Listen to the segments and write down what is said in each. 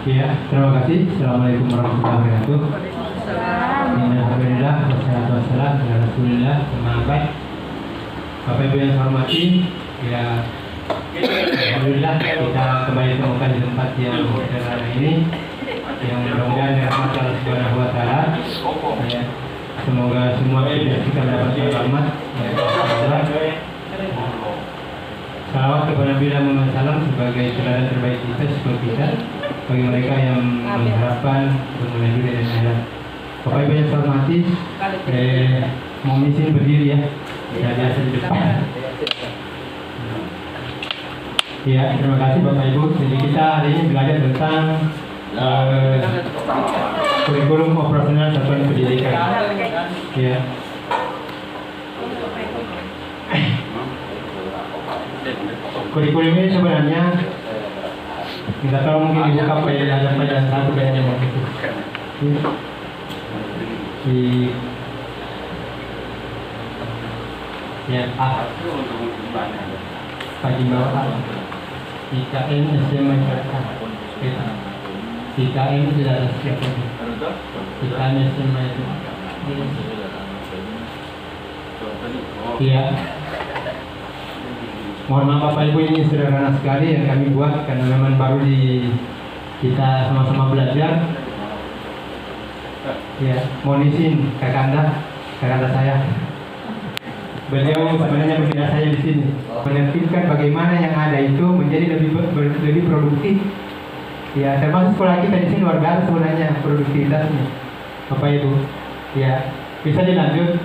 Ya, terima kasih. Assalamualaikum warahmatullahi wabarakatuh. Alhamdulillah, wassalatu wassalamu ala Rasulillah. Semangat. Bapak Ibu yang saya hormati, ya alhamdulillah kita kembali temukan di tempat yang sederhana ini, yang mudah-mudahan dirahmati Allah Subhanahu wa taala. Ya, semoga semua kita mendapatkan rahmat. Ya, salawat kepada Nabi Muhammad SAW sebagai teladan terbaik kita sebelum kita bagi mereka yang mengharapkan kemuliaan dunia dan akhirat. Bapak Ibu yang saya hormati, mohon izin berdiri ya, biasa di depan. Ya, terima kasih Bapak Ibu. Jadi kita hari ini belajar tentang kurikulum operasional satuan pendidikan. Ya. Kurikulum ini sebenarnya kita tahu mungkin dibuka pada satu kayaknya waktu itu. Ya, pagi bawah IKM SMA IKM tidak ada siapa IKM SMA itu. Ya. Mohon maaf Bapak Ibu, ini sederhana sekali yang kami buat karena memang baru kita sama-sama belajar. Ya, mohon izin kakanda saya. Beliau sebenarnya berbeda saya di sini, menertibkan bagaimana yang ada itu menjadi lebih produktif. Ya, termasuk sekolah kita di sini luar biasa sebenarnya produktivitasnya, Bapak Ibu. Ya, bisa dilanjut.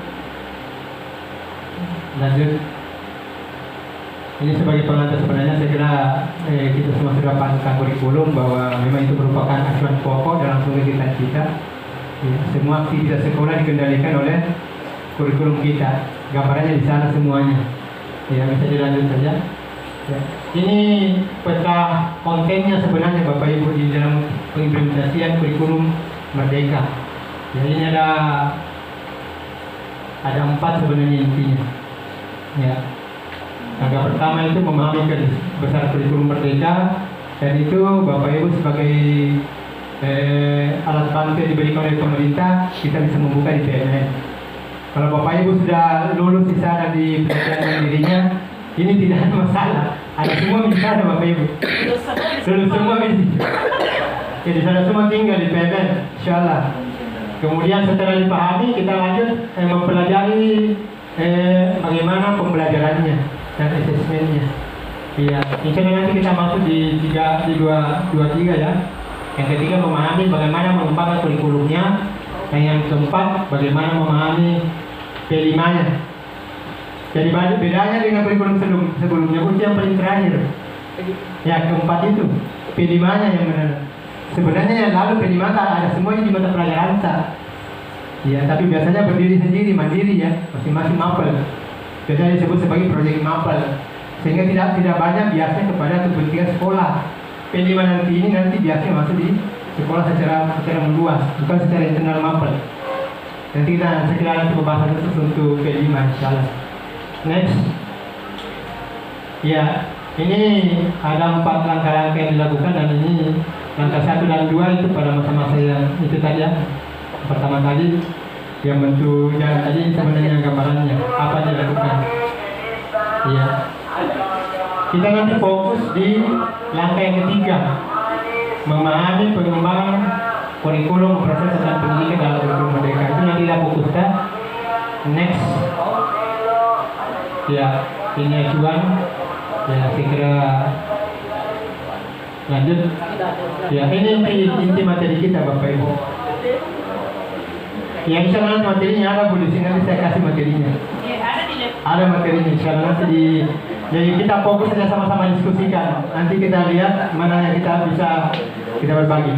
Ini sebagai pengantar sebenarnya saya kira kita semua sudah paham kurikulum bahwa memang itu merupakan acuan pokok dalam kegiatan kita. Ya, semua aktivitas sekolah dikendalikan oleh kurikulum kita. Gambarannya di sana semuanya. Ya, bisa dilanjut saja. Ya. Ini peta kontennya sebenarnya Bapak Ibu di dalam pengimplementasian kurikulum Merdeka. Jadi ini ada 4 sebenarnya intinya. Ya. Yang pertama itu memahami besar kurikulum Merdeka, dan itu Bapak Ibu sebagai alat bantu yang diberikan oleh pemerintah kita bisa membuka di PNN. Kalau Bapak Ibu sudah lulus di sana di pelajaran dirinya, ini tidak ada masalah. Ada semua bisa ada Bapak Ibu. Lulus semua bisa. Jadi sana semua tinggal di PNN, insyaallah. Kemudian setelah dipahami kita lanjut mempelajari bagaimana pembelajarannya dan asesmennya. Iya, insya Allah nanti kita masuk di 23 ya. Yang ketiga memahami bagaimana mengembangkan kurikulumnya. Dan yang keempat bagaimana memahami P5-nya. Jadi bedanya dengan kurikulum sebelumnya itu yang paling terakhir. Ya, keempat itu P5-nya yang benar. Sebenarnya yang lalu P5 ada semuanya di mata pelajaran ya, tapi biasanya berdiri sendiri, mandiri ya, masing-masing mapel. Biasanya disebut sebagai proyek mapel, sehingga tidak banyak biasanya kepada kepentingan sekolah. P5 nanti biasanya masuk di sekolah secara meluas, bukan secara internal mapel. Nanti kita sekiranya pembahasan khusus untuk P5 insyaallah. Next. Ya, ini ada 4 langkah-langkah yang dilakukan, dan ini langkah 1 dan 2 itu pada masa-masa yang itu tadi ya. Pertama kali yang bentuk jalan tadi sebenarnya gambarannya apa yang dilakukan. Ya. Kita nanti fokus di langkah yang ketiga, memahami pengembangan kurikulum proses dan pendidikan dalam kurikulum Merdeka. Itu nanti kita fokuskan. Next. Ya, ini acuan. Ya, saya kira lanjut. Ya, ini inti materi kita Bapak Ibu. Ya, insya Allah materinya ada Bu, di sini nanti saya kasih materinya. Ada materinya insya Allah nanti jadi kita fokus saja sama-sama diskusikan. Nanti kita lihat mana yang kita berbagi.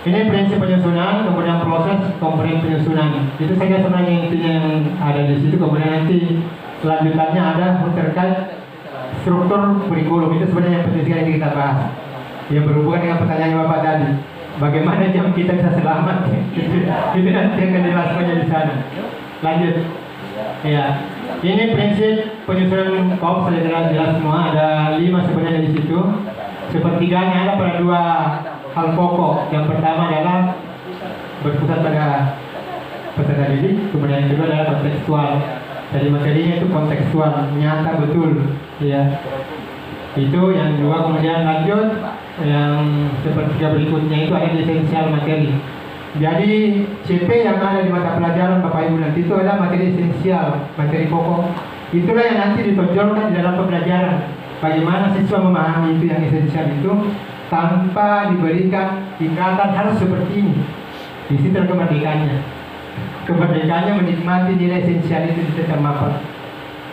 Ini prinsip penyusunan, kemudian proses komponen penyusunan. Itu saja sebenarnya intinya yang ada di situ. Kemudian nanti selanjutnya ada terkait struktur kurikulum. Itu sebenarnya yang penting sekali kita bahas. Yang berhubungan dengan pertanyaan Bapak tadi. Bagaimana jam kita bisa selamat? Itu nanti akan dijelaskannya di sana. Lanjut. Ya, ini prinsip penyusunan KOP sudah jelas semua. Ada 5 sebenarnya di situ. sepertiganya ada pada dua hal pokok. Yang pertama adalah berpusat pada peserta didik, kemudian yang kedua adalah kontekstual. Jadi materinya itu kontekstual, nyata betul, ya. Itu yang dua. Kemudian lanjut yang sepertiga berikutnya itu ada esensial materi. Jadi CP yang ada di mata pelajaran Bapak Ibu nanti itu adalah materi esensial, materi pokok. Itulah yang nanti ditonjolkan di dalam pembelajaran. Bagaimana siswa memahami itu yang esensial itu tanpa diberikan ikatan harus seperti ini. Di situ kemerdekaannya. Kemerdekaannya menikmati nilai esensial itu secara mapan.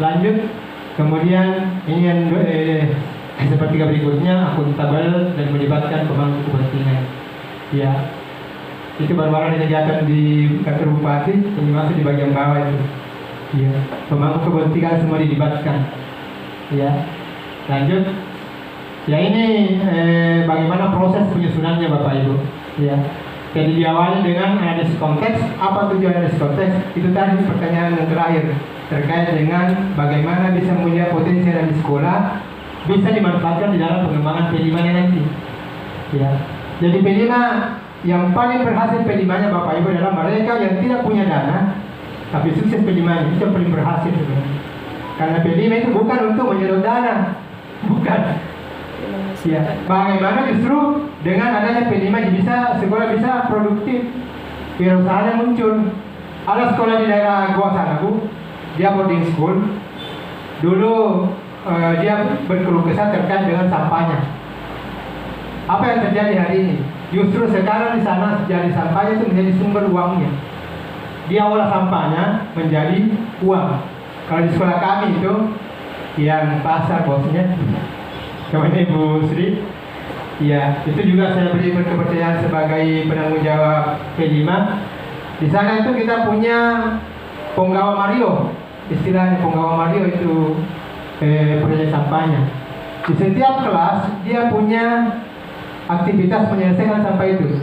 Lanjut, kemudian ini yang sepertiga berikutnya akuntabel dan melibatkan pemangku kepentingan. Ya, itu baru-baru kegiatan di kantor bupati yang dimaksud di bagian bawah itu. Ya, pemangku kepentingan semua dilibatkan. Ya, lanjut. Ya ini bagaimana proses penyusunannya Bapak Ibu. Ya. Jadi diawali dengan analisis konteks. Apa tujuan analisis konteks? Itu tadi pertanyaan yang terakhir terkait dengan bagaimana bisa melihat potensi yang di sekolah bisa dimanfaatkan di dalam pengembangan P5 nanti. Ya. Jadi P5 yang paling berhasil P5-nya Bapak Ibu adalah mereka yang tidak punya dana tapi sukses P5-nya, itu yang paling berhasil sebenarnya. Karena P5 itu bukan untuk menyedot dana, bukan. Ya, bagaimana justru dengan adanya P5 bisa sekolah bisa produktif, wirausaha muncul. Ada sekolah di daerah gua sana Bu, dia boarding school. Dulu dia berkeluh kesah terkait dengan sampahnya. Apa yang terjadi hari ini? Justru sekarang di sana jadi sampahnya itu menjadi sumber uangnya. Dia olah sampahnya menjadi uang. Kalau di sekolah kami itu yang pasar bosnya. Kemudian Ibu Sri, ya itu juga saya beri kepercayaan sebagai penanggung jawab P5. Di sana itu kita punya penggawa Mario, istilahnya penggawa Mario itu proyek sampahnya. Di setiap kelas dia punya aktivitas menyelesaikan sampah itu.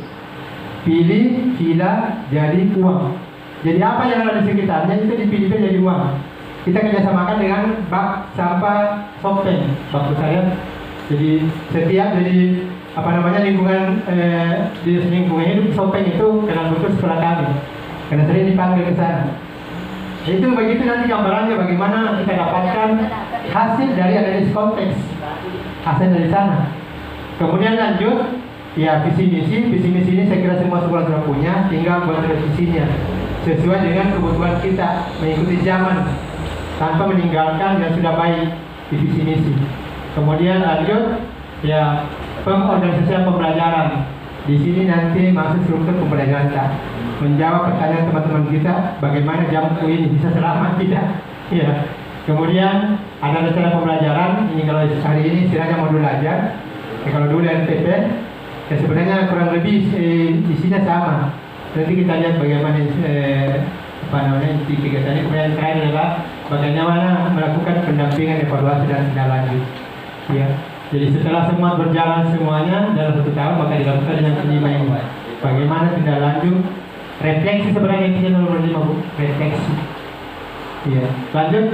Pilih, vila, jadi uang. Jadi apa yang ada di sekitarnya itu dipilih jadi uang. Kita kerjasamakan dengan bak sampah Sopeng, bak saya. Jadi setiap lingkungan di lingkungan hidup Sopeng itu kenal betul sekolah kami. Karena sering dipanggil ke sana. Itu begitu nanti gambarannya bagaimana kita dapatkan hasil dari analisis konteks, hasil dari sana. Kemudian lanjut, ya visi misi ini saya kira semua sekolah sudah punya, tinggal buat revisinya sesuai dengan kebutuhan kita mengikuti zaman tanpa meninggalkan yang sudah baik di visi misi. Kemudian lanjut, ya pengorganisasian pembelajaran. Di sini nanti masuk struktur pembelajaran kita, menjawab pertanyaan teman-teman kita, bagaimana jamku ini bisa selamat tidak? Ya. Kemudian ada rencana pembelajaran. Ini kalau hari ini istilahnya modul ajar. Kalau dulu NTP, ya sebenarnya kurang lebih isinya sama. Nanti kita lihat bagaimana inti kegiatannya. Kemudian yang terakhir adalah bagaimana melakukan pendampingan, evaluasi dan tindak lanjut. Ya, jadi setelah semua berjalan semuanya dalam 1 tahun maka dilakukan yang kelima ini. Bagaimana tindak lanjut, refleksi sebenarnya intinya nomor 5 Bu, refleksi. Ya, lanjut.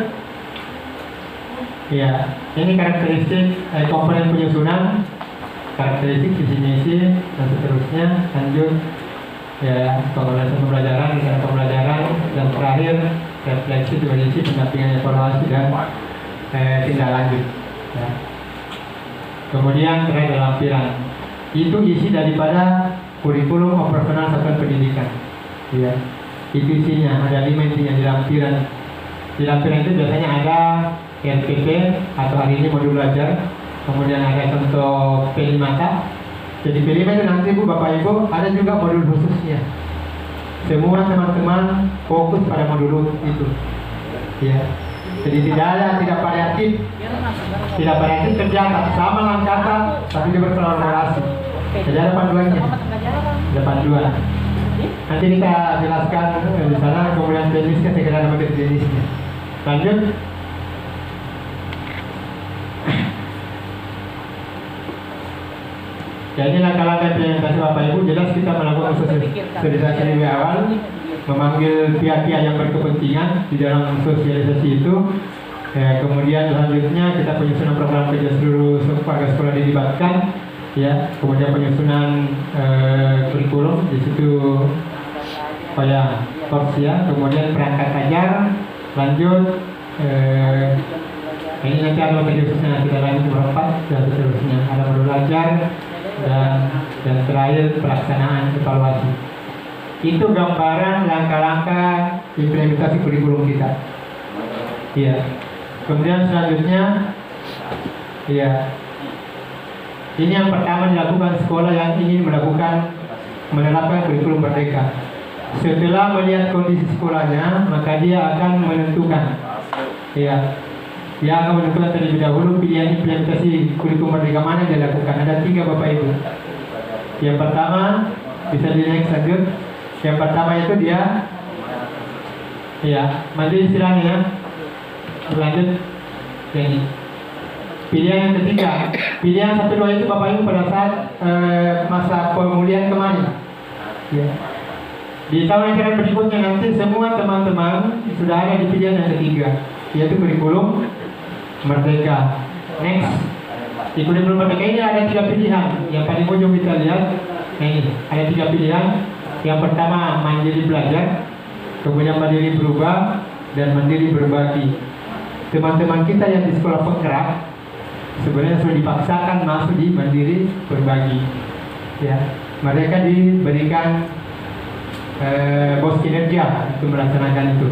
Ya, ini karakteristik komponen penyusunan, karakteristik visi misi dan seterusnya. Lanjut. Ya, pengolahan pembelajaran, rencana pembelajaran, dan terakhir refleksi, evaluasi, pendampingan, evaluasi dan tindak lanjut. Ya. Kemudian terakhir lampiran. Itu isi daripada kurikulum operasional satuan pendidikan. Ya, itu isinya ada 5 intinya di lampiran. Di lampiran itu biasanya ada RPP atau hari ini modul belajar. Kemudian ada contoh P5K. Jadi P5 itu nanti Bu, Bapak Ibu ada juga modul khususnya. Semua teman-teman fokus pada modul itu. Ya. Jadi tidak variatif, terjaga sama langkah tapi dia berkolaborasi. Jadi ada panduannya. Ada panduan. Nanti kita jelaskan di sana, kemudian jenisnya saya kira nama jenisnya. Lanjut. Jadi langkah-langkah implementasi Bapak Ibu jelas kita melakukan sosialisasi lebih awal, memanggil pihak-pihak yang berkepentingan di dalam sosialisasi itu. Ya, kemudian selanjutnya kita penyusunan program kerja seluruh warga sekolah dilibatkan. Ya, kemudian penyusunan kurikulum di situ ya course ya, kemudian perangkat ajar, lanjut ini nanti ada materi khususnya kita lanjut berempat dan seterusnya, ada modul ajar dan terakhir pelaksanaan evaluasi. Itu gambaran langkah-langkah implementasi kurikulum kita. Iya. Kemudian selanjutnya, iya. Ini yang pertama dilakukan sekolah yang ingin menerapkan kurikulum merdeka. Setelah melihat kondisi sekolahnya, maka dia akan menentukan, ya, dia akan menentukan terlebih dahulu pilihan implementasi kurikulum merdeka mana yang dilakukan. Ada 3 Bapak Ibu. Yang pertama, bisa di next lanjut. Yang pertama itu dia, ya, mandiri istilahnya ya. Lanjut, ini. Pilihan yang ketiga, pilihan 1, 2 itu Bapak Ibu pada saat masa pemulihan kemarin. Ya. Di tahun ajaran berikutnya nanti semua teman-teman sudah ada di pilihan yang ketiga, yaitu kurikulum merdeka. Next, di kurikulum merdeka ini ada 3 pilihan. Yang paling ujung kita lihat, ini ada 3 pilihan. Yang pertama mandiri belajar, kemudian mandiri berubah, dan mandiri berbagi. Teman-teman kita yang di sekolah penggerak sebenarnya sudah dipaksakan masuk di mandiri berbagi. Ya, mereka diberikan bos kinerja untuk melaksanakan itu.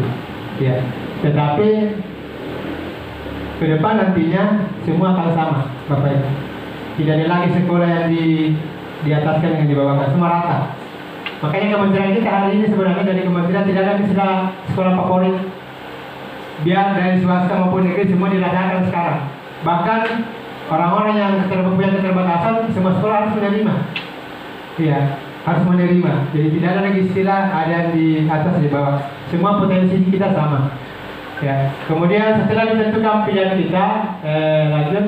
Ya, tetapi ke depan nantinya semua akan sama, Bapak Ibu. Tidak ada lagi sekolah yang di ataskan dengan di bawahkan, semua rata. Makanya kementerian kita hari ini sebenarnya dari kementerian tidak ada istilah sekolah favorit. Biar dari swasta maupun negeri semua dirasakan sekarang. Bahkan orang-orang yang punya keterbatasan semua sekolah harus menerima. Iya, harus menerima. Jadi tidak ada lagi istilah ada yang di atas di bawah. Semua potensi kita sama. Ya. Kemudian setelah ditentukan pilihan kita, lanjut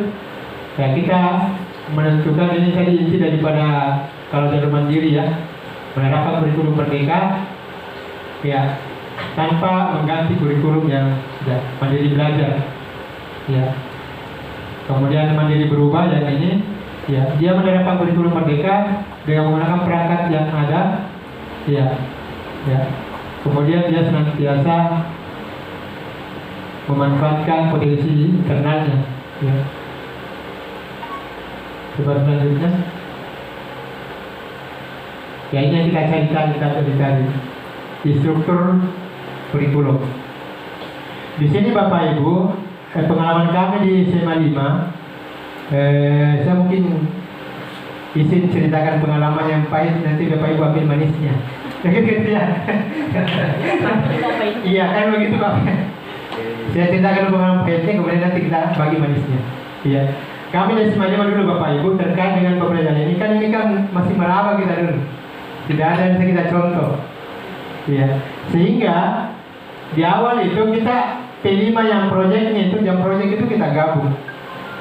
ya kita menentukan ini tadi inti daripada kalau jalur mandiri ya, menerapkan kurikulum merdeka ya tanpa mengganti kurikulum yang sudah mandiri belajar ya. Kemudian mandiri berubah yang ini ya, dia menerapkan kurikulum merdeka dengan menggunakan perangkat yang ada ya. Kemudian dia senantiasa memanfaatkan potensi internalnya ya. Coba selanjutnya ya, ini yang kita cari di struktur kurikulum. Di sini Bapak Ibu, pengalaman kami di SMA 5, saya mungkin izin ceritakan pengalaman yang pahit, nanti Bapak Ibu ambil manisnya. Gitu ya. Iya kan begitu Bapak. Saya ceritakan pengalaman pahitnya, kemudian nanti kita bagi manisnya. Iya. Kami di SMA 5 dulu Bapak Ibu terkait dengan pembelajaran ini kan masih meraba kita dulu. Tidak ada yang bisa kita contoh. Iya. Sehingga di awal itu kita P5 yang proyeknya itu, jam proyek itu kita gabung.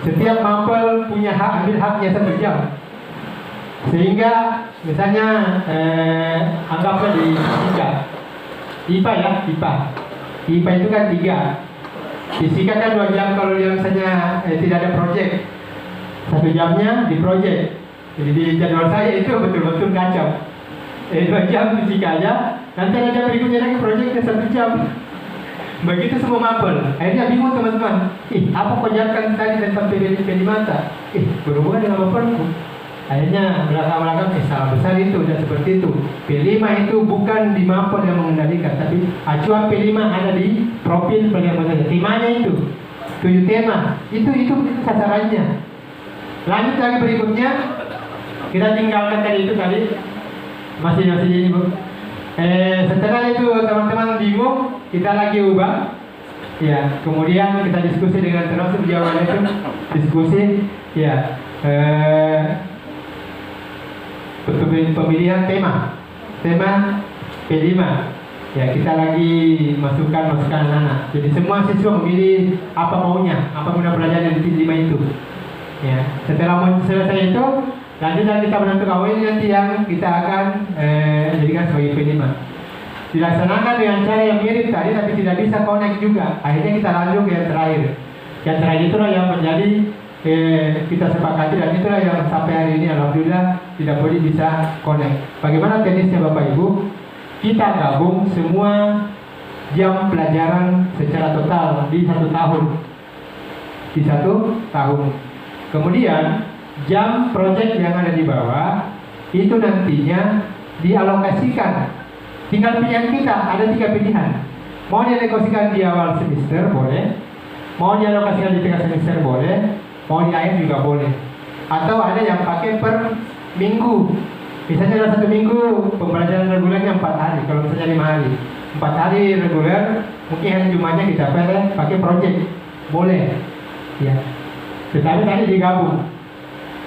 Setiap mapel punya hak, ambil haknya 1 jam. Sehingga misalnya anggaplah di 3 IPA ya, IPA itu kan 3. Fisika kan 2 jam kalau dia misalnya tidak ada proyek. 1 jamnya di proyek. Jadi di jadwal saya itu betul-betul kacau. 2 jam fisika aja, nanti ada berikutnya lagi proyeknya 1 jam. Begitu semua mapel. Akhirnya bingung teman-teman. Apa konjakan tadi tentang PDP mata? Berhubungan dengan mapelku. Akhirnya belakang-belakang salah besar itu dan seperti itu. P5 itu bukan di mapel yang mengendalikan, tapi acuan P5 ada di profil pengendalian. Temanya itu 7 tema. Itu sasarannya. Lanjut lagi berikutnya, kita tinggalkan tadi itu tadi. Masih ini Bu. Setelah itu teman-teman bingung, kita lagi ubah. Ya, kemudian kita diskusi dengan termasuk jawaban itu, diskusi ya. Pemilihan tema P5 ya, kita lagi masukkan anak-anak. Jadi semua siswa memilih apa maunya, apa guna pelajaran di P5 itu ya. Setelah selesai itu, lanjutlah kita menentukan ini nanti yang kita akan jadikan sebagai P5. Dilaksanakan dengan cara yang mirip tadi, tapi tidak bisa connect juga. Akhirnya kita lanjut ke yang terakhir, Yang terakhir itulah yang menjadi kita sepakati, dan itulah yang sampai hari ini alhamdulillah tidak boleh bisa connect. Bagaimana teknisnya Bapak Ibu? Kita gabung semua jam pelajaran secara total di 1 tahun. Di 1 tahun. Kemudian jam proyek yang ada di bawah itu nantinya dialokasikan. Tinggal pilihan kita, ada 3 pilihan. Mau dialokasikan di awal semester boleh, mau dialokasikan di tengah semester boleh, mau di akhir juga boleh. Atau ada yang pakai per minggu. Misalnya dalam 1 minggu pembelajaran regulernya 4 hari, kalau misalnya 5 hari. 4 hari reguler, mungkin hari Jumatnya kita pakai proyek, boleh. Ya. Tetapi tadi digabung.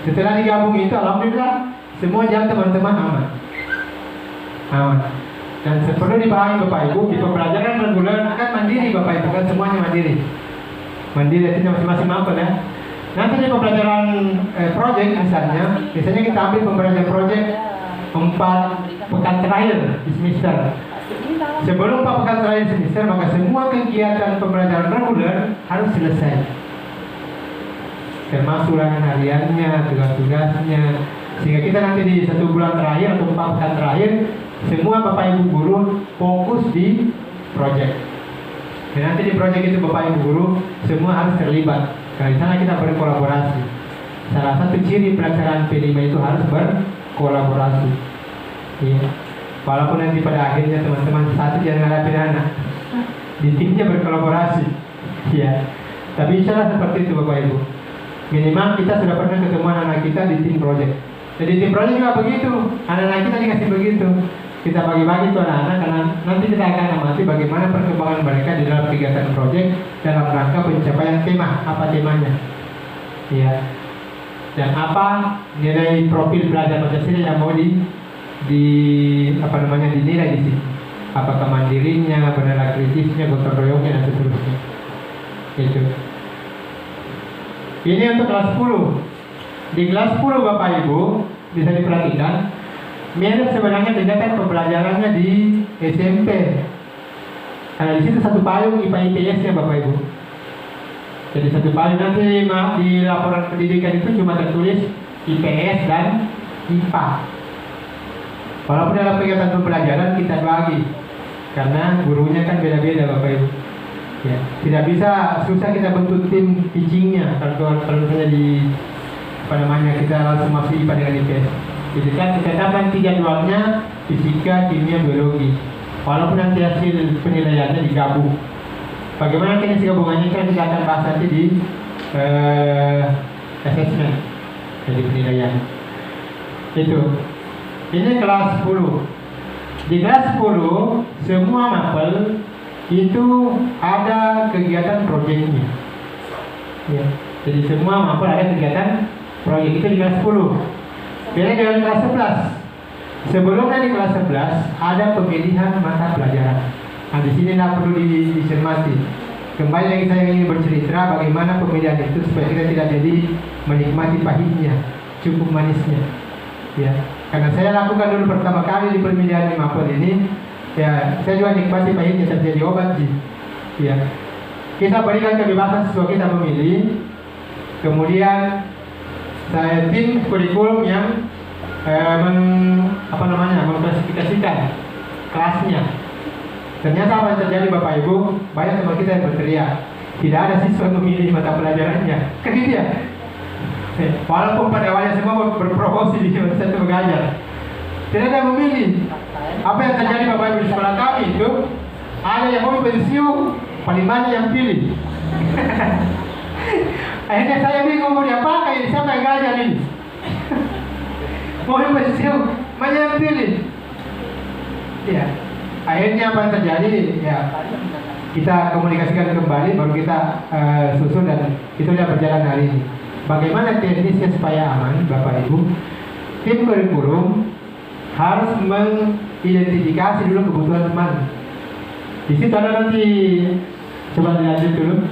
Setelah digabung itu alhamdulillah semua jam teman-teman aman. Aman. Dan perlu dipahami Bapak Ibu, di pembelajaran reguler kan mandiri Bapak Ibu, kan semuanya mandiri. Mandiri artinya masing-masing mampu ya. Nanti di pembelajaran proyek misalnya kita ambil pembelajaran proyek 4 pekan terakhir di semester. Sebelum 4 pekan terakhir semester, maka semua kegiatan pembelajaran reguler harus selesai. Termasuk ulangan hariannya, tugas-tugasnya. Sehingga kita nanti di 1 bulan terakhir atau 4 pekan terakhir, semua Bapak Ibu guru fokus di proyek. Dan nanti di proyek itu Bapak Ibu guru semua harus terlibat. Karena di sana kita berkolaborasi. Salah satu ciri pelaksanaan P5 itu harus berkolaborasi. Ya. Walaupun nanti pada akhirnya teman-teman satu jangan ngadapin anak, di timnya berkolaborasi. Ya. Tapi insya seperti itu Bapak Ibu. Minimal kita sudah pernah ketemu anak kita di tim proyek. Jadi tim proyek juga begitu. Anak-anak kita dikasih begitu. Kita bagi-bagi tuh anak-anak, karena nanti kita akan amati bagaimana perkembangan mereka di dalam kegiatan proyek dalam rangka pencapaian tema. Apa temanya? Ya. Dan apa nilai profil pelajar Pancasila yang mau dinilai di sini? Apakah mandirinya, benar kritisnya, gotong royongnya, dan seterusnya. Itu. Ini untuk kelas 10. Di kelas 10 Bapak Ibu bisa diperhatikan mirip sebenarnya dengan pembelajarannya di SMP. Karena di situ satu payung IPA IPS-nya Bapak Ibu. Jadi satu payung, nanti di laporan pendidikan itu cuma tertulis IPS dan IPA. Walaupun dalam kegiatan pembelajaran kita bagi, karena gurunya kan beda-beda Bapak Ibu. Ya, tidak bisa, susah kita bentuk tim teachingnya kalau misalnya kita langsung masuk IPA dengan IPS. Jadi kan ditetapkan 3 jadwalnya fisika, kimia, biologi. Walaupun nanti hasil penilaiannya digabung. Bagaimana teknis gabungannya kan kita akan bahas nanti di assessment, jadi penilaian. Itu. Ini kelas 10. Di kelas 10 semua mapel itu ada kegiatan proyeknya. Ya. Jadi semua mapel ada kegiatan proyek itu di kelas 10. Beda dengan kelas 11. Sebelumnya di kelas 11 ada pemilihan mata pelajaran. Nah di sini perlu dicermati. Kembali lagi saya ingin bercerita bagaimana pemilihan itu supaya kita tidak jadi menikmati pahitnya, cukup manisnya. Ya, karena saya lakukan dulu pertama kali di pemilihan di mapel ini, ya saya juga nikmati pahitnya terjadi obat sih. Ya, kita berikan kebebasan siswa kita memilih. Kemudian saya tim kurikulum yang mengklasifikasikan kelasnya. Ternyata apa yang terjadi Bapak Ibu? Banyak teman kita yang berteriak, tidak ada siswa memilih mata pelajarannya. Kan gitu ya? Walaupun pada awalnya semua berpromosi di satu mengajar, tidak ada yang memilih. Apa yang terjadi Bapak Ibu di sekolah kami itu, ada yang mau pensiun, paling banyak yang pilih. Akhirnya saya bingung mau diapakan ini, siapa yang ngajar ini? Mau pensiun, banyak yang pilih. Ya, akhirnya apa yang terjadi? Ya, kita komunikasikan kembali, baru kita susun, dan itu sudah berjalan hari ini. Bagaimana teknisnya supaya aman, Bapak Ibu? Tim kurikulum harus mengidentifikasi dulu kebutuhan teman. Di situ ada nanti, coba dilanjut dulu.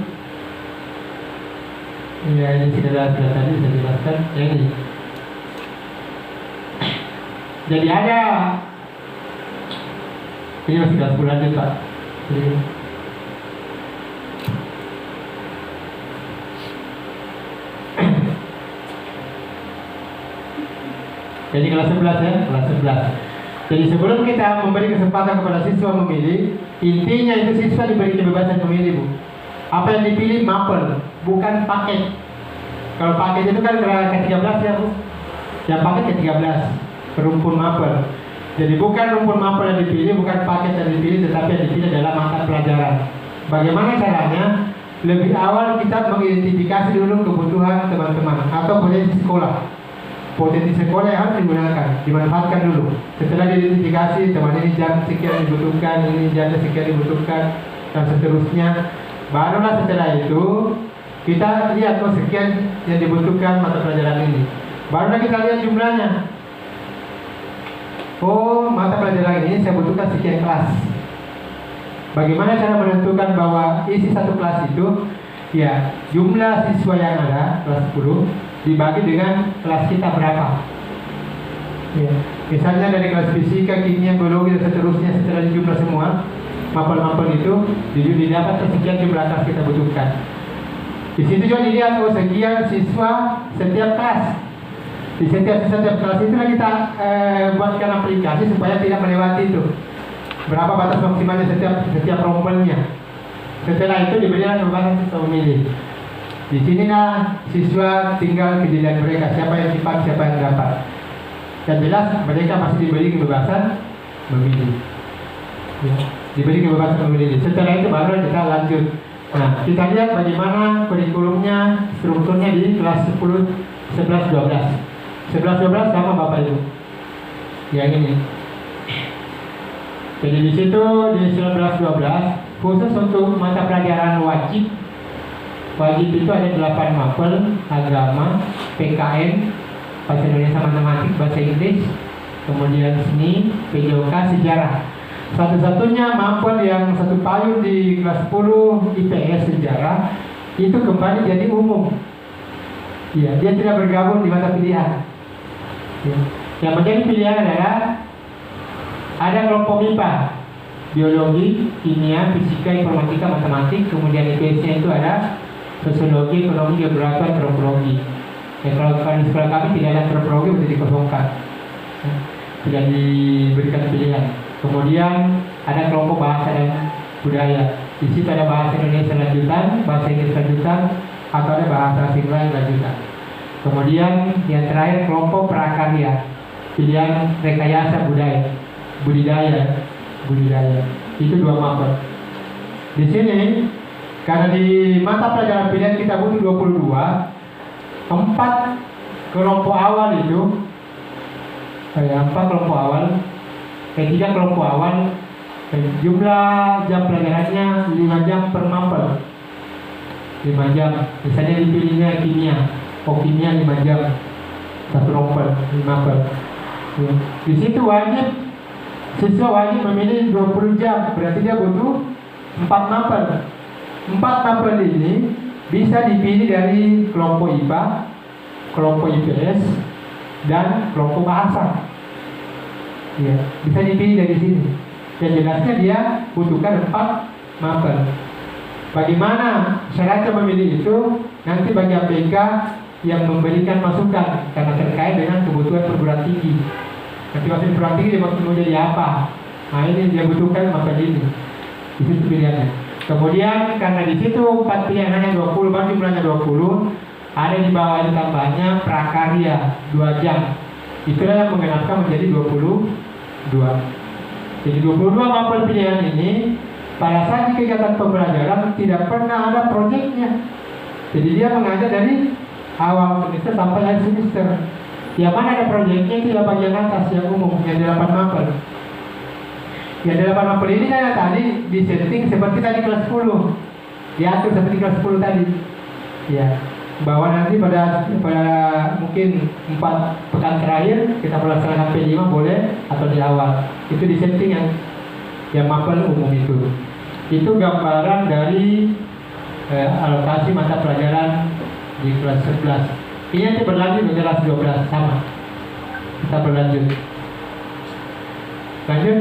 Ya, ini sudah tadi saya jelaskan. Ya, ini. Jadi ada, ini masih 10 lanjut Pak. Jadi, Jadi kelas 11 ya, kelas 11. Jadi sebelum kita memberi kesempatan kepada siswa memilih, intinya itu siswa diberi kebebasan memilih, Bu. Apa yang dipilih mapel, bukan paket. Kalau paket itu kan ke-13 ya, Bu. Yang paket ke-13, rumpun mapel. Jadi bukan rumpun mapel yang dipilih, bukan paket yang dipilih, tetapi yang dipilih adalah mata pelajaran. Bagaimana caranya? Lebih awal kita mengidentifikasi dulu kebutuhan teman-teman atau potensi sekolah. Potensi sekolah yang harus digunakan, dimanfaatkan dulu. Setelah diidentifikasi, teman ini jam sekian dibutuhkan, ini jam sekian dibutuhkan, dan seterusnya. Barulah setelah itu kita lihat sekian yang dibutuhkan mata pelajaran ini. Barulah kita lihat jumlahnya. Oh, mata pelajaran ini saya butuhkan sekian kelas. Bagaimana cara menentukan bahwa isi satu kelas itu? Ya, jumlah siswa yang ada kelas 10 dibagi dengan kelas kita berapa. Ya. Misalnya dari kelas fisika, kimia, biologi dan seterusnya, setelah dijumlah semua mapel-mapel itu didapat sekian jumlah kelas kita butuhkan. Di situ juga dilihat sekian siswa setiap kelas. Di setiap kelas itulah kita buatkan aplikasi supaya tidak melewati itu. Berapa batas maksimalnya setiap rombelnya. Setelah itu diberikan kebebasan siswa memilih. Di sinilah siswa tinggal kejadian mereka, siapa yang cepat, siapa yang dapat. Dan jelas mereka pasti diberi kebebasan memilih. Ya, diberi kebebasan memilih. Setelah itu baru kita lanjut. Nah, kita lihat bagaimana kurikulumnya, strukturnya di kelas 10, 11, 12. 11, 12 sama Bapak Ibu. Yang ini. Jadi di situ di 11, 12 khusus untuk mata pelajaran wajib. Wajib itu ada 8 mapel: agama, PKN, bahasa Indonesia, matematik, bahasa Inggris, kemudian seni, PJOK, sejarah. Satu-satunya mapel yang satu payung di kelas 10 IPS sejarah itu kembali jadi umum. Ya, dia tidak bergabung di mata pilihan. Ya. Yang menjadi pilihan adalah ada kelompok MIPA, biologi, kimia, fisika, informatika, matematik, kemudian IPS-nya itu ada sosiologi, ekonomi, geografi, antropologi. Ya, kalau di sekolah kami tidak ada antropologi, sudah dikosongkan, tidak diberikan pilihan. Kemudian ada kelompok bahasa dan budaya. Di situ ada bahasa Indonesia lanjutan, bahasa Inggris lanjutan, atau ada bahasa asing lain lanjutan. Kemudian yang terakhir kelompok prakarya, pilihan rekayasa budidaya. Itu 2 mapel. Di sini karena di mata pelajaran pilihan kita butuh 22, 4 kelompok awal itu 4 kelompok awal, 3 kelompok awal, jumlah jam pelajarannya 5 jam per mapel. 5 jam. Misalnya dipilihnya kimia, kimia 5 jam satu mapel. Di situ siswa wajib memilih 20 jam, berarti dia butuh 4 mapel. 4 mapel ini bisa dipilih dari kelompok IPA, kelompok IPS, dan kelompok bahasa. Ya, bisa dipilih dari sini. Dan jelasnya dia butuhkan 4 mapel. Bagaimana syaratnya memilih itu? Nanti bagi APK yang memberikan masukan karena terkait dengan kebutuhan perguruan tinggi. Nanti masuk perguruan tinggi dia mau jadi apa? Nah, ini dia butuhkan mapel ini. Di situ pilihannya. Kemudian karena di situ 4 pilihan hanya 20, baru jumlahnya 20, ada di bawah itu tambahnya prakarya 2 jam. Itulah yang menggenapkan menjadi 22. Jadi 22 mapel pilihan ini pada saat di kegiatan pembelajaran tidak pernah ada proyeknya. Jadi dia mengajar dari awal semester sampai akhir semester. Yang mana ada proyeknya itu yang bagian atas yang umum, yang 8 mapel. Yang 8 mapel ini kan tadi disetting seperti tadi kelas 10, diatur seperti kelas 10 tadi. Ya, bahwa nanti pada mungkin 4 pekan terakhir kita melaksanakan P5 boleh atau di awal. Itu disetting yang mapel umum itu. Itu gambaran dari alokasi mata pelajaran di kelas 11. Ini nanti berlanjut ke kelas 12 sama. Kita berlanjut. Lanjut.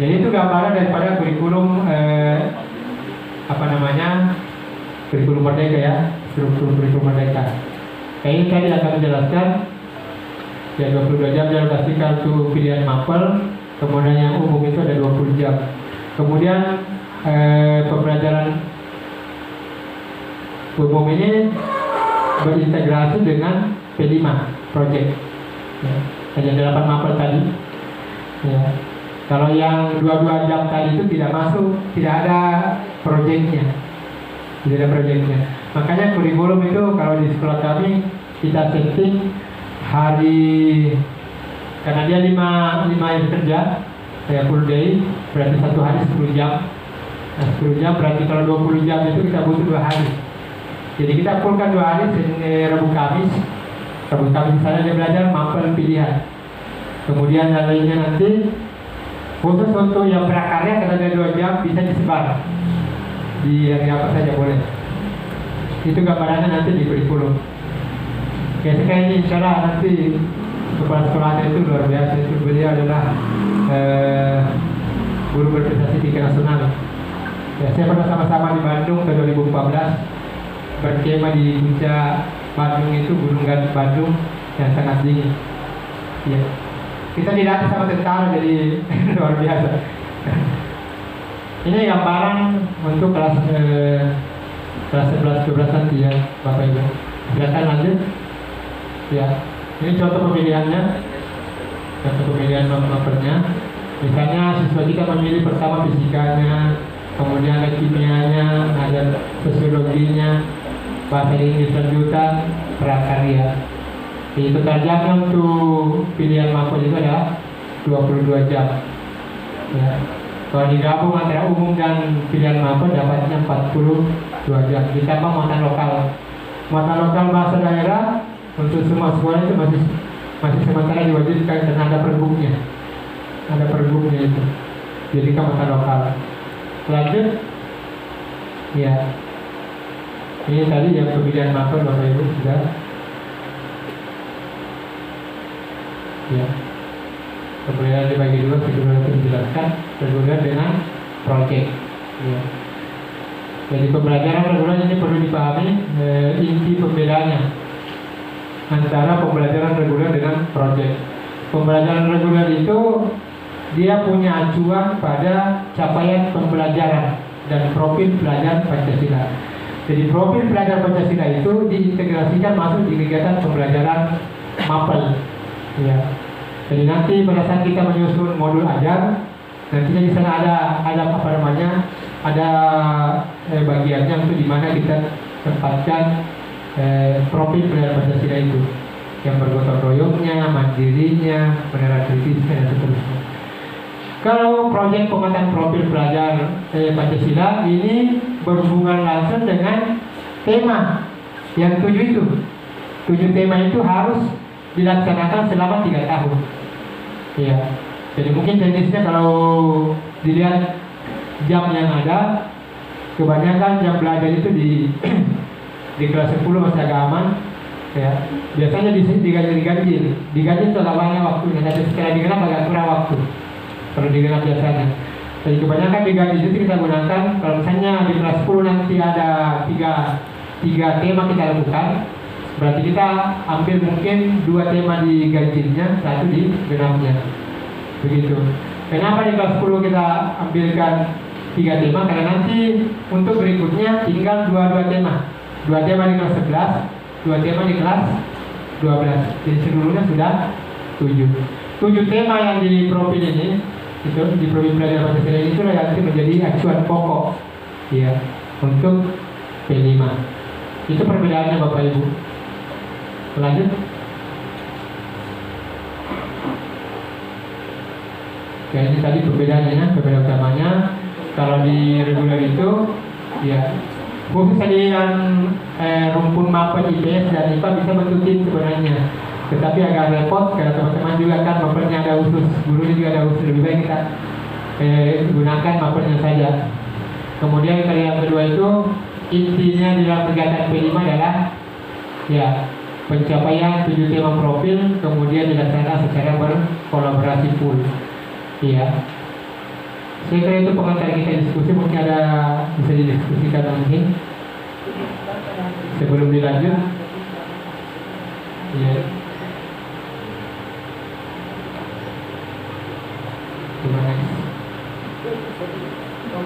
Jadi itu gambaran daripada kurikulum kurikulum merdeka ya, struktur kurikulum merdeka. Ini tadi akan menjelaskan ya 22 jam dialokasikan untuk pilihan mapel, kemudian yang umum itu ada 20 jam. Kemudian pembelajaran umum ini berintegrasi dengan P5 project. Ya, ada 8 mapel tadi. Ya. Kalau yang 22 jam tadi itu tidak masuk, tidak ada proyeknya. Tidak ada proyeknya. Makanya kurikulum itu kalau di sekolah kami kita setting hari, karena dia 5 hari kerja, kayak full day, berarti 1 hari 10 jam. Nah, 10 jam berarti kalau 20 jam itu kita butuh 2 hari. Jadi kita fullkan 2 hari, Rabu Kamis. Rabu Kamis sana dia belajar mapel pilihan. Kemudian yang lainnya nanti khusus untuk yang prakarya, karena ada 2 jam bisa disebar di hari apa saja boleh. Itu gambarannya nanti di kurikulum. Biasanya ini insya Allah nanti kepala sekolahnya itu luar biasa. Itu beliau adalah guru berprestasi tingkat nasional. Ya, saya pernah sama-sama di Bandung tahun 2014 berkemah di puncak Bandung, itu Gunung Bandung yang sangat dingin. Ya. Kita dilatih sama tentara, jadi luar biasa. Ini gambaran untuk kelas 11-12 nanti ya, Bapak Ibu. Silakan lanjut. Ya, ini contoh pemilihannya, contoh pemilihan nomornya. Misalnya siswa kita memilih pertama fisikanya, kemudian ada kimianya, ada sosiologinya, bahasa Inggris lanjutan, prakarya. Itu tajamnya untuk pilihan mapel itu ada 22 jam. Ya. Kalau digabung antara umum dan pilihan mapel dapatnya 42 jam. Ditambah muatan lokal. Muatan lokal bahasa daerah untuk semua sekolah itu masih sementara diwajibkan karena ada pergubnya. Ada pergubnya itu. Jadi muatan lokal. Lanjut. Ya. Ini tadi yang pemilihan mapel Bapak Ibu sudah. Ya, kemudian dibagi dua, kedua itu dijelaskan, kedua dengan proyek. Ya. Jadi pembelajaran reguler ini perlu dipahami inti pembedanya antara pembelajaran reguler dengan proyek. Pembelajaran reguler itu dia punya acuan pada capaian pembelajaran dan profil pelajar Pancasila. Jadi profil pelajar Pancasila itu diintegrasikan masuk di kegiatan pembelajaran mapel. Ya. Jadi nanti pada saat kita menyusun modul ajar, nantinya di sana ada bagiannya untuk di mana kita tempatkan profil pelajar Pancasila itu, yang bergotong royongnya, mandirinya, menerapkan kritisnya dan seterusnya. Kalau proyek pemetaan profil pelajar Pancasila ini berhubungan langsung dengan tema yang 7 itu. 7 tema itu harus dilaksanakan selama 3 tahun. Ya. Jadi mungkin teknisnya kalau dilihat jam yang ada, kebanyakan jam belajar itu di kelas 10 masih agak aman. Ya. Biasanya diganjil terlalu banyak waktunya. Tapi setelah digenap agak kurang waktu. Kalau digenap biasanya. Jadi kebanyakan diganjil itu kita gunakan. Kalau misalnya di kelas 10 nanti ada 3 tema kita lakukan. Berarti kita ambil mungkin 2 tema di ganjilnya, 1 di genapnya. Begitu. Kenapa di kelas 10 kita ambilkan 3 tema? Karena nanti untuk berikutnya tinggal 2 tema. 2 tema di kelas 11, 2 tema di kelas 12. Jadi seluruhnya sudah 7 tema yang di profil ini, itu di profil pelajar Pancasila ini itulah yang nanti menjadi acuan pokok ya untuk P5. Itu perbedaannya Bapak Ibu. Lanjut. Oke, ini tadi perbedaannya, perbedaan utamanya. Kalau di reguler itu, ya khusus tadi yang rumpun mapel IPS dan IPA bisa bentuk tim sebenarnya. Tetapi agak repot karena teman-teman juga kan mapelnya ada khusus, gurunya juga ada khusus. Lebih baik kita gunakan mapelnya saja. Kemudian kalau yang kedua itu intinya di dalam kegiatan P5 adalah ya pencapaian 7 tema profil, kemudian dilaksanakan secara berkolaborasi full. Ya. Saya kira itu pengantar kita diskusi, mungkin ada bisa didiskusikan mungkin sebelum dilanjut. Ya. Terima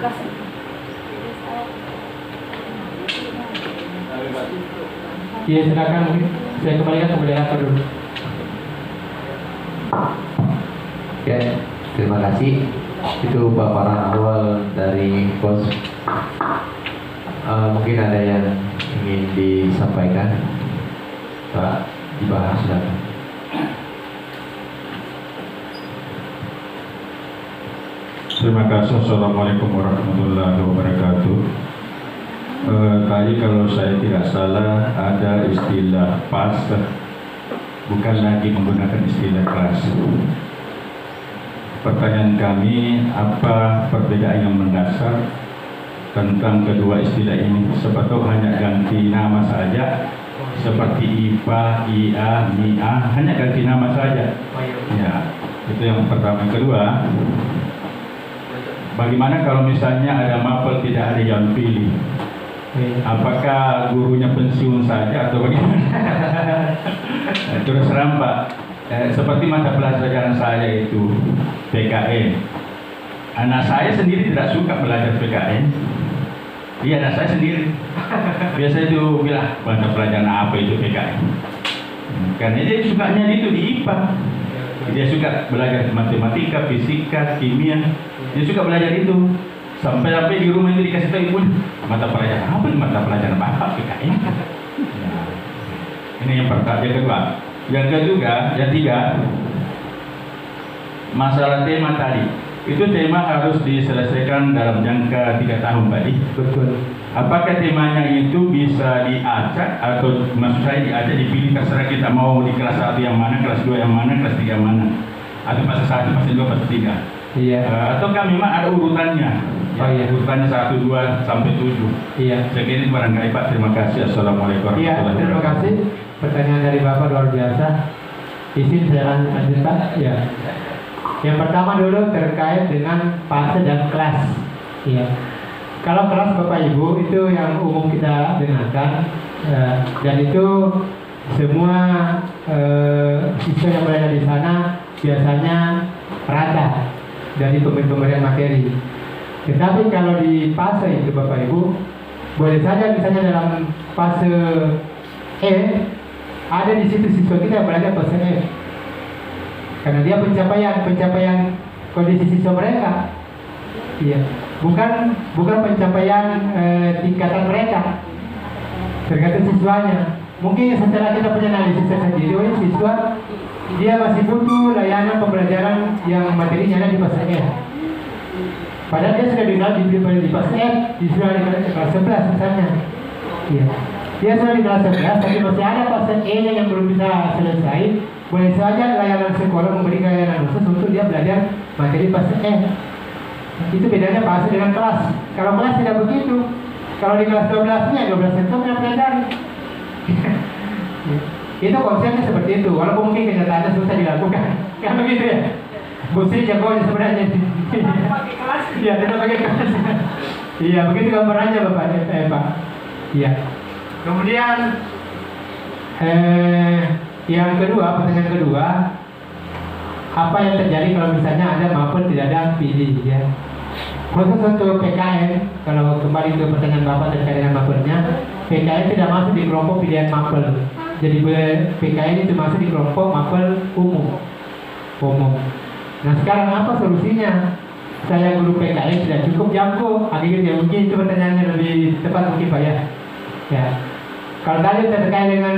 kasih. Iya, silakan, mungkin saya kembalikan ke moderator dulu. Oke, terima kasih. Itu paparan awal dari Bos. Mungkin ada yang ingin disampaikan, Pak, dibahas silakan. Terima kasih. Assalamualaikum warahmatullahi wabarakatuh. Tadi kalau saya tidak salah ada istilah PAS, bukan lagi menggunakan istilah kelas. Pertanyaan kami, apa perbedaan yang mendasar tentang kedua istilah ini? Sebetulnya hanya ganti nama saja, seperti IPA, IA, MIA, hanya ganti nama saja. Ya, itu yang pertama. Yang kedua, bagaimana kalau misalnya ada mapel tidak ada yang pilih? Apakah gurunya pensiun saja atau bagaimana? Terus terang Pak, seperti mata pelajaran saya itu PKN. Anak saya sendiri tidak suka belajar PKN. Iya, anak saya sendiri. Biasa itu bilang, mata pelajaran apa itu PKN? Karena dia sukanya itu di IPA. Dia suka belajar matematika, fisika, kimia. Dia suka belajar itu. Sampai di rumah itu dikasih tahu ibu, mata pelajaran apa? Mata pelajaran Bapak PKN. Ya. Ini yang pertama. Yang kedua. Yang tiga, masalah tema tadi. Itu tema harus diselesaikan dalam jangka 3 tahun, Pak. Betul. Apakah temanya itu bisa diacak atau maksud saya diacak, dipilih terserah kita mau di kelas 1 yang mana, kelas 2 yang mana, kelas 3 yang mana, atau fase 1, fase 2, fase 3. Iya. Ataukah memang ada urutannya? Oh iya. Urutannya 1, 2 sampai 7. Iya. Saya kira ini barangkali Pak. Terima kasih. Assalamualaikum warahmatullahi wabarakatuh. Iya, terima kasih. Pertanyaan dari Bapak luar biasa. Izin saya lanjut Pak. Ya. Yang pertama dulu terkait dengan fase dan kelas. Iya. Kalau kelas Bapak Ibu itu yang umum kita dengarkan, dan itu semua siswa yang berada di sana biasanya rata dari pemberian materi. Tetapi kalau di fase itu Bapak Ibu, boleh saja misalnya dalam fase E ada di situ siswa kita yang berada fase F, karena dia pencapaian kondisi siswa mereka, iya, bukan pencapaian tingkatan mereka, tergantung siswanya. Mungkin setelah kita punya analisis sendiri, siswa dia masih butuh layanan pembelajaran yang materinya ada di fase F. Padahal dia sudah dikenal di fase F, sudah dikenal di kelas 11 misalnya. Iya. Dia sudah di kelas 11, tapi masih ada fase E-nya yang belum bisa selesai. Boleh saja layanan sekolah memberikan layanan khusus untuk dia belajar materi fase E. Itu bedanya fase dengan kelas. Kalau kelas tidak begitu. Kalau di kelas 12-nya, 12 itu yang pelajari. Itu konsepnya seperti itu, walaupun mungkin kenyataannya susah dilakukan. Kan begitu ya? Busri jagonya sebenarnya. Iya, tidak pakai kelas. Iya, begitu gambarannya Bapak. Pak. Iya. Kemudian yang kedua, pertanyaan kedua, apa yang terjadi kalau misalnya ada mapel tidak ada pilih ya? Khusus untuk PKN, kalau kembali ke pertanyaan Bapak terkait dengan mapelnya, PKN tidak masuk di kelompok pilihan mapel. Jadi PKN itu masuk di kelompok mapel umum. Nah sekarang apa solusinya? Saya guru PKN tidak cukup jago. Akhirnya mungkin itu pertanyaannya lebih tepat mungkin Pak ya. Ya. Kalau tadi terkait dengan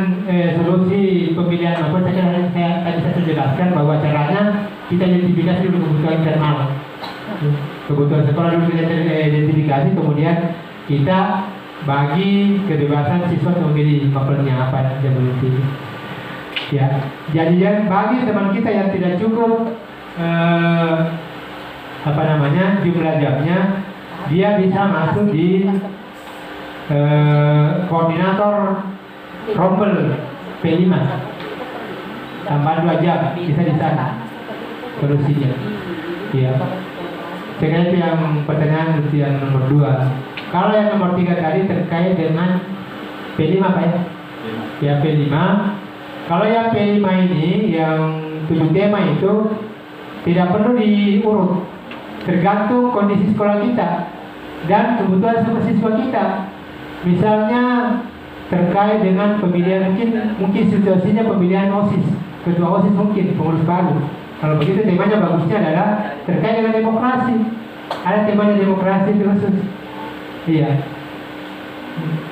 solusi pemilihan mapel, saya sudah jelaskan bahwa caranya kita identifikasi dulu kebutuhan internal. Kebutuhan sekolah dulu kita identifikasi, kemudian kita bagi kebebasan siswa untuk memilih mapelnya apa yang boleh pilih. Ya, jadi bagi teman kita yang tidak cukup jumlah jamnya, dia bisa masuk di koordinator rombel P5 tambah 2 jam bisa di sana solusinya. Ya. Sekarang itu yang pertanyaan itu yang nomor 2. Kalau yang nomor 3 tadi terkait dengan P5 Pak ya? Ya P5. Kalau yang P5 ini yang 7 tema itu tidak perlu diurut, tergantung kondisi sekolah kita dan kebutuhan siswa kita. Misalnya terkait dengan pemilihan, mungkin situasinya pemilihan OSIS, ketua OSIS mungkin pengurus baru. Kalau begitu temanya bagusnya adalah terkait dengan demokrasi. Ada temanya demokrasi khusus. Iya.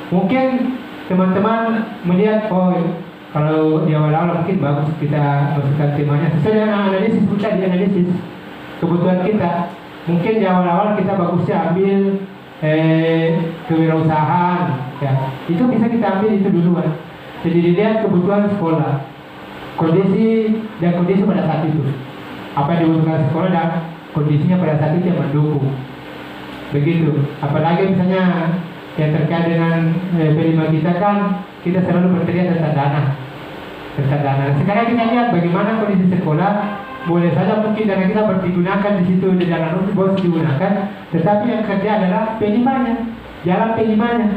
Mungkin teman-teman melihat, oh kalau di awal-awal mungkin bagus kita masukkan temanya sesuai dengan analisis kita, di analisis kebutuhan kita. Mungkin di awal-awal kita bagusnya ambil kewirausahaan, ya. Itu bisa kita ambil itu duluan. Jadi dilihat kebutuhan sekolah, kondisi pada saat itu, apa yang dibutuhkan sekolah dan kondisinya pada saat itu yang mendukung. Begitu. Apalagi misalnya yang terkait dengan P5 kita kan, kita selalu berteriak tentang dana. Sekarang kita lihat bagaimana kondisi sekolah. Boleh saja mungkin dana kita digunakan di situ, di dalam bos digunakan, tetapi yang kerja adalah P5-nya, jalan P5-nya.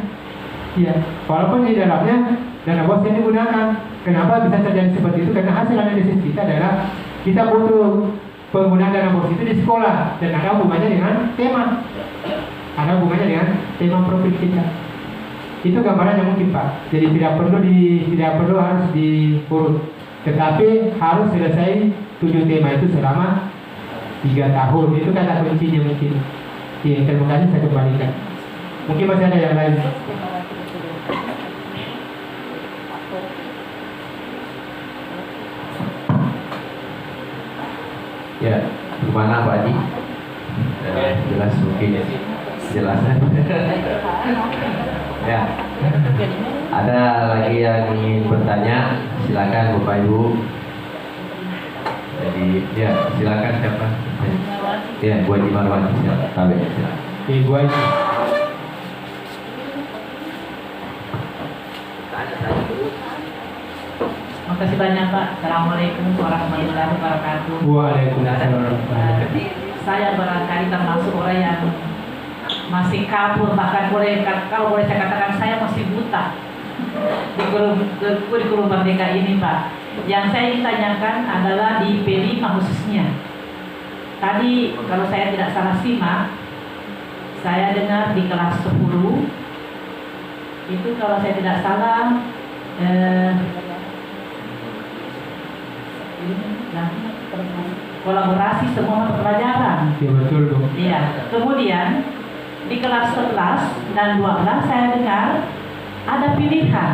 Ya, walaupun di dalamnya dana bos yang digunakan. Kenapa bisa terjadi seperti itu? Karena hasil analisis kita adalah kita butuh penggunaan dana bos itu di sekolah dan ada hubungannya dengan tema. Ada hubungannya dengan tema profil kita. Itu gambarannya mungkin Pak. Jadi tidak perlu harus diurut, tetapi harus selesai 7 tema itu selama 3 tahun. Itu kata kuncinya mungkin. Iya, terima kasih, saya kembalikan. Mungkin masih ada yang lain. Ya, gimana Pak Haji? Jelas mungkin ya. Jelasnya. Ya. Ada lagi yang ingin bertanya? Silakan Bapak Ibu. Jadi ya silakan siapa? Ya, Bu Haji Marwati silakan. Ibu Haji. Makasih banyak Pak. Assalamualaikum warahmatullahi wabarakatuh. Waalaikumsalam. Saya barangkali termasuk orang yang masih kabur, bahkan kalau boleh saya katakan saya masih buta di kurikulum Merdeka ini Pak. Yang saya ingin tanyakan adalah di P5 khususnya. Tadi kalau saya tidak salah simak, saya dengar di kelas 10 itu kalau saya tidak salah kolaborasi semua mata pelajaran. Ya betul dong. Iya. Kemudian di kelas 11 dan 12 saya dengar ada pilihan.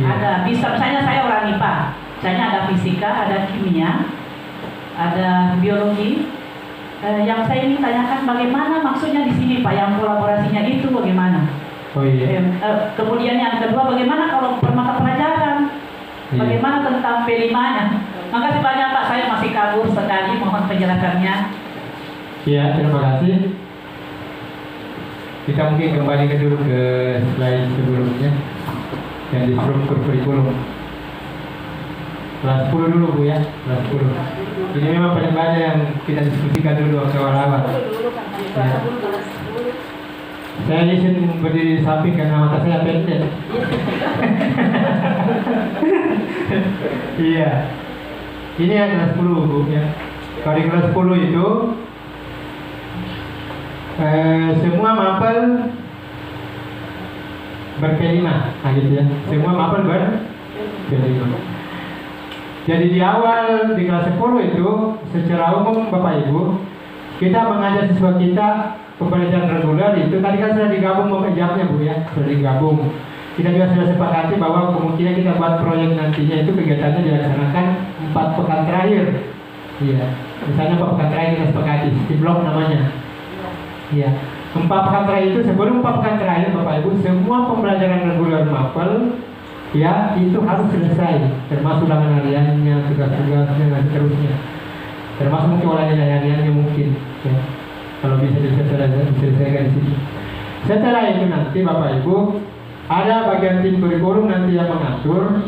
Ya. Ada misalnya saya orang IPA, misalnya ada fisika, ada kimia, ada biologi. Yang saya ingin tanyakan bagaimana maksudnya di sini Pak, yang kolaborasinya itu bagaimana? Oh iya. Kemudian yang kedua, bagaimana kalau per mata pelajaran? Iya. Bagaimana tentang P5-nya? Makasih banyak Pak, saya masih kabur sekali, mohon penjelasannya. Ya, terima kasih. Kita mungkin kembali dulu ke slide sebelumnya yang di struktur kurikulum. Kelas 10 dulu Bu ya, kelas 10. Ini memang paling banyak yang kita diskusikan dulu awal-awal. Ya. Saya izin berdiri di samping karena mata saya pendek. Iya. Ini yang kelas 10 Bu ya. Kalau di kelas 10 itu semua mapel ber-P5, nah gitu ya. Semua mapel ber-P5. Jadi di awal di kelas 10 itu secara umum Bapak Ibu kita mengajar siswa kita pembelajaran reguler itu tadi kan sudah digabung mengajarnya Bu ya, sudah digabung. Kita juga sudah sepakati bahwa kemungkinan kita buat proyek nantinya itu kegiatannya dilaksanakan 4 pekan terakhir. Iya, misalnya 4 pekan terakhir kita sepakati, di blok namanya. Iya, 4 pekan terakhir itu sebelum 4 pekan terakhir Bapak Ibu semua pembelajaran reguler mapel ya itu harus selesai, termasuk ulangan hariannya, tugas-tugasnya dan seterusnya, termasuk mungkin ulangan hariannya mungkin ya. Kalau bisa diselesaikan di sini. Setelah itu nanti Bapak Ibu ada bagian tim kurikulum nanti yang mengatur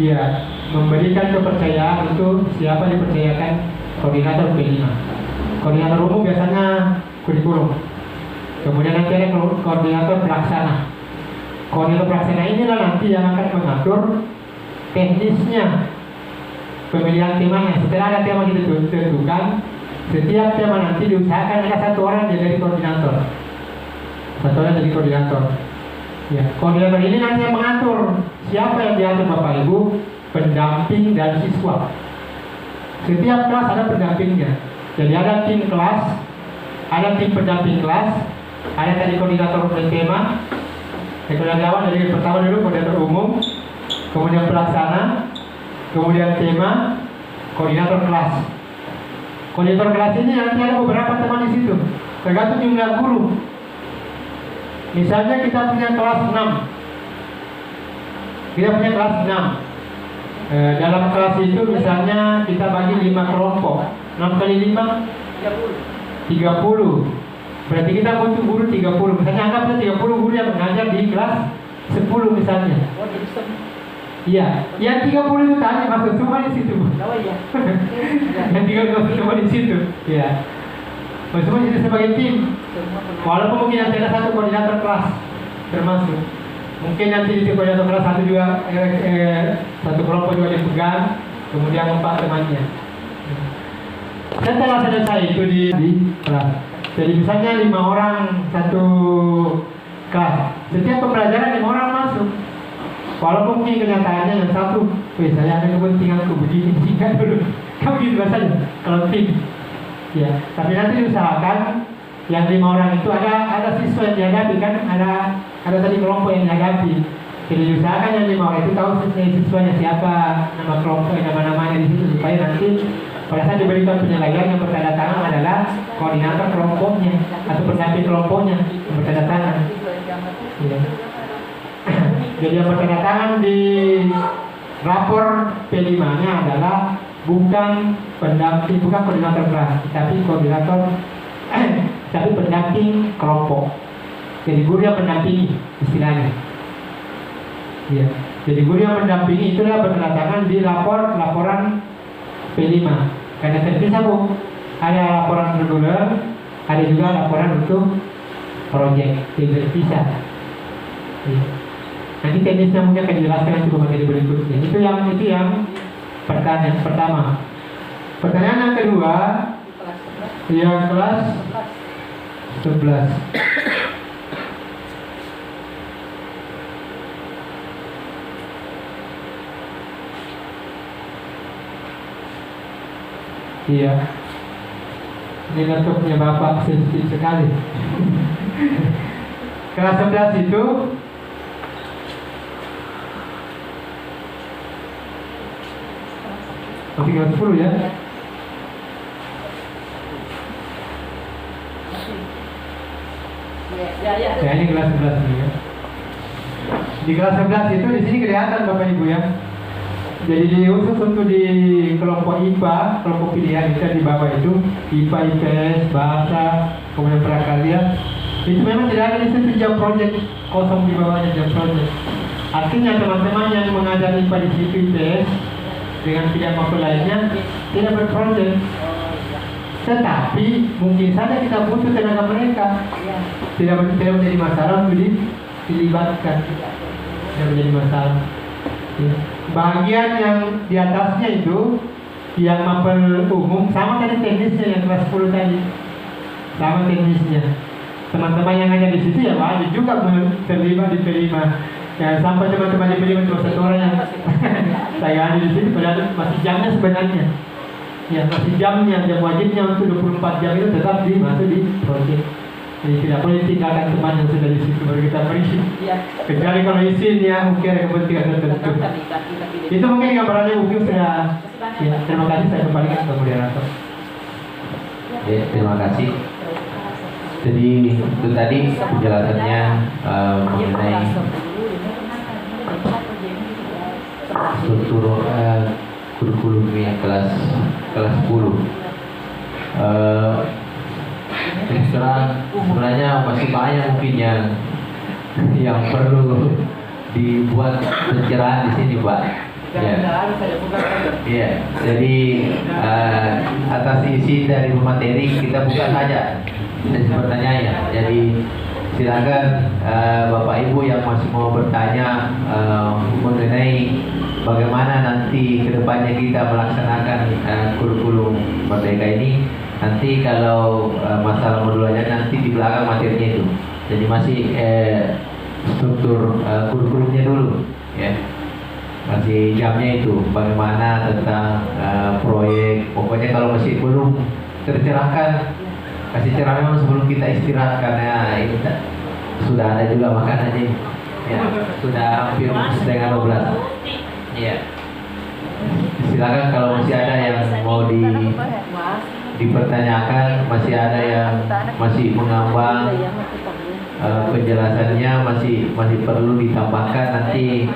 ya, memberikan kepercayaan untuk siapa dipercayakan koordinator P5. Koordinator umum biasanya kurikulum. Kemudian nanti ada koordinator pelaksana. Koordinator pelaksana inilah nanti yang akan mengatur teknisnya pemilihan temanya. Setelah ada tema ditentukan, setiap tema nanti diusahakan ada satu orang jadi koordinator. Satu orang jadi koordinator. Ya, koordinator ini nanti yang mengatur siapa yang diatur Bapak Ibu, pendamping dan siswa. Setiap kelas ada pendampingnya. Jadi ada tim kelas, ada tim pendamping kelas, ada tadi koordinator tema. Koordinator dari pertama dulu koordinator umum, kemudian pelaksana, kemudian tema, koordinator kelas. Koordinator kelas ini nanti ada beberapa teman di situ, tergantung jumlah guru. Misalnya kita punya kelas 6. Dalam kelas itu misalnya kita bagi 5 kelompok. 6 kali 5 30. Berarti kita butuh guru 30. Misalnya anggaplah 30 guru yang mengajar di kelas 10 misalnya. Iya, yang 30 itu tadi masuk semua di situ. Yang 30 semua di situ. Iya. Semua jadi sebagai tim. Walaupun mungkin nanti ada satu koordinator kelas termasuk. Mungkin nanti di koordinator kelas satu juga satu kelompok juga dipegang, kemudian 4 temannya. Setelah selesai itu di kelas. Jadi misalnya 5 orang satu kelas. Setiap pembelajaran 5 orang masuk. Walaupun mungkin kenyataannya yang satu, saya ada kepentinganku begini, singkat dulu. Kamu gitu rasanya kalau tim. Ya, tapi nanti diusahakan yang 5 orang itu ada siswa yang dihadapi kan, ada tadi kelompok yang dihadapi. Jadi diusahakan yang 5 orang itu tahu siswanya siapa, nama kelompok, nama-namanya di situ supaya nanti pada saat diberikan penilaian yang bertanda tangan adalah koordinator kelompoknya atau pendamping kelompoknya yang bertanda tangan. Ya. Jadi yang bertanda tangan di rapor P5-nya adalah bukan pendamping, bukan koordinator kelas, tapi koordinator, tapi pendamping kelompok. Jadi guru yang mendampingi istilahnya. Ya. Jadi guru yang mendampingi itulah bertanda tangan di laporan P5. Karena terpisah Bu, ada laporan reguler, ada juga laporan untuk proyek, terpisah. Ya. Nanti teknisnya mungkin akan dijelaskan coba materi berikutnya. Itu yang pertanyaan pertama. Pertanyaan yang kedua, yang kelas 11. Iya. Ini laptopnya Bapak sensitif sekali. Kelas 11 itu tinggal 10 ya. Ya ini kelas 11 ini ya. Di kelas 11 itu di sini kelihatan Bapak Ibu ya. Jadi khusus untuk di kelompok IPA, kelompok pilihan itu di bawah itu IPA, IPS, bahasa, kemudian prakarya. Itu memang tidak ada di situ jam project, kosong di bawahnya jam project. Artinya teman-teman yang mengajar IPA di situ IPS dengan pilihan maupun lainnya tidak berproject. Tetapi mungkin saja kita butuh tenaga mereka. Tidak menjadi masalah untuk dilibatkan. Tidak menjadi masalah. Ya. Bagian yang di atasnya itu yang mapel umum sama tadi teknisnya yang kelas 10 tadi. Sama teknisnya. Teman-teman yang hanya di situ ya wajib juga terlibat diterima. Ya, sampai teman-teman diterima cuma satu orang yang saya ada di situ, padahal masih jamnya sebenarnya. Ya, masih jamnya, jam wajibnya untuk 24 jam itu tetap masuk di proyek. Jadi tidak boleh tinggalkan teman yang sudah di situ baru kita pergi. Kecuali kalau izin ya mungkin ada kepentingan tertentu. Itu mungkin gambarannya mungkin sudah. Ya, terima kasih, saya kembalikan ke moderator. Ya, terima kasih. Jadi itu tadi penjelasannya mengenai struktur kurikulum yang kelas 10. Sebenarnya masih banyak mungkin yang perlu dibuat pencerahan di sini, Pak. Ya. Jadi atas isi dari materi kita buka saja sesi pertanyaan. Jadi silakan Bapak Ibu yang masih mau bertanya mengenai bagaimana nanti kedepannya kita melaksanakan kurikulum Merdeka ini. Nanti kalau masalah modulnya nanti di belakang materinya itu. Jadi masih struktur kurikulumnya dulu, ya. Masih jamnya itu bagaimana tentang proyek. Pokoknya kalau masih belum tercerahkan, kasih ceramah sebelum kita istirahat karena ini sudah ada juga makanannya. Ya, sudah hampir setengah 12. Ya. Silakan kalau masih ada yang mau dipertanyakan, masih ada yang masih mengambang, penjelasannya masih perlu ditambahkan, nanti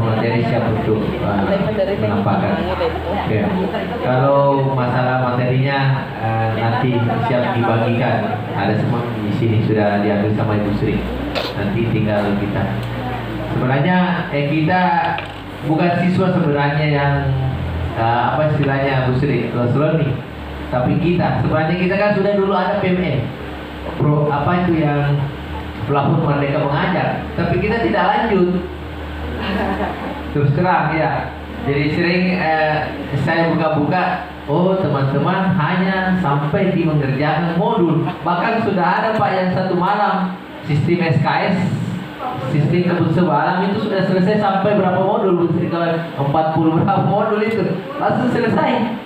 materi siap untuk menambahkan. Oke. Kalau masalah materinya nanti siap dibagikan, ada semua di sini sudah diambil sama Ibu Sri. Nanti tinggal kita. Sebenarnya kita bukan siswa sebenarnya yang apa istilahnya Bu Sri, learning. Tapi sebenarnya kita kan sudah dulu ada PMN, apa itu yang pelapor Merdeka mengajar, tapi kita tidak lanjut. Terus terang ya. Jadi sering saya buka-buka, oh teman-teman hanya sampai di mengerjakan modul. Bahkan sudah ada Pak yang satu malam sistem SKS, sistem kebun sebalam itu sudah selesai sampai berapa modul? 40 berapa modul itu langsung selesai.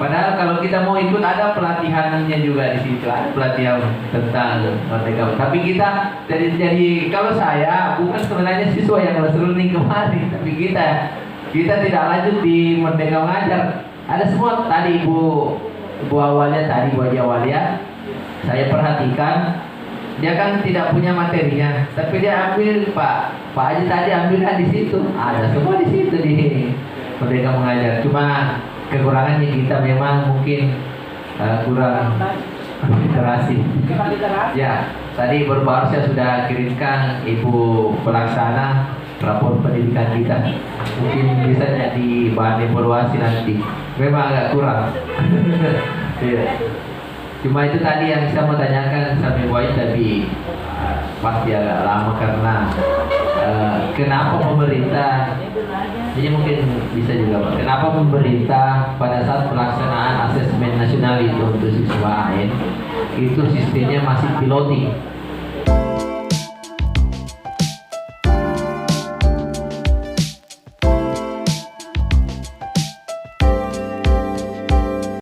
Padahal kalau kita mau ikut ada pelatihannya juga di situ, ada pelatihan tentang Merdeka. Tapi kita jadi kalau saya bukan sebenarnya siswa yang learning kemarin, tapi kita tidak lanjut di Merdeka Mengajar. Ada semua tadi Ibu awalnya tadi Bu Haji Awalia, saya perhatikan dia kan tidak punya materinya, tapi dia ambil Pak Haji tadi ambilkan di situ, ada semua di situ di Merdeka Mengajar. Cuma kekurangannya kita memang mungkin kurang literasi. Ya, tadi baru saya sudah kirimkan Ibu Pelaksana rapor pendidikan kita. Mungkin bisa jadi bahan evaluasi nanti. Memang agak kurang. Ya. Cuma itu tadi yang saya mau tanyakan sampai buat tapi pasti agak lama karena kenapa pemerintah, jadi mungkin bisa juga Pak, kenapa pemerintah pada saat pelaksanaan asesmen nasional itu untuk siswa AN itu sistemnya masih piloting.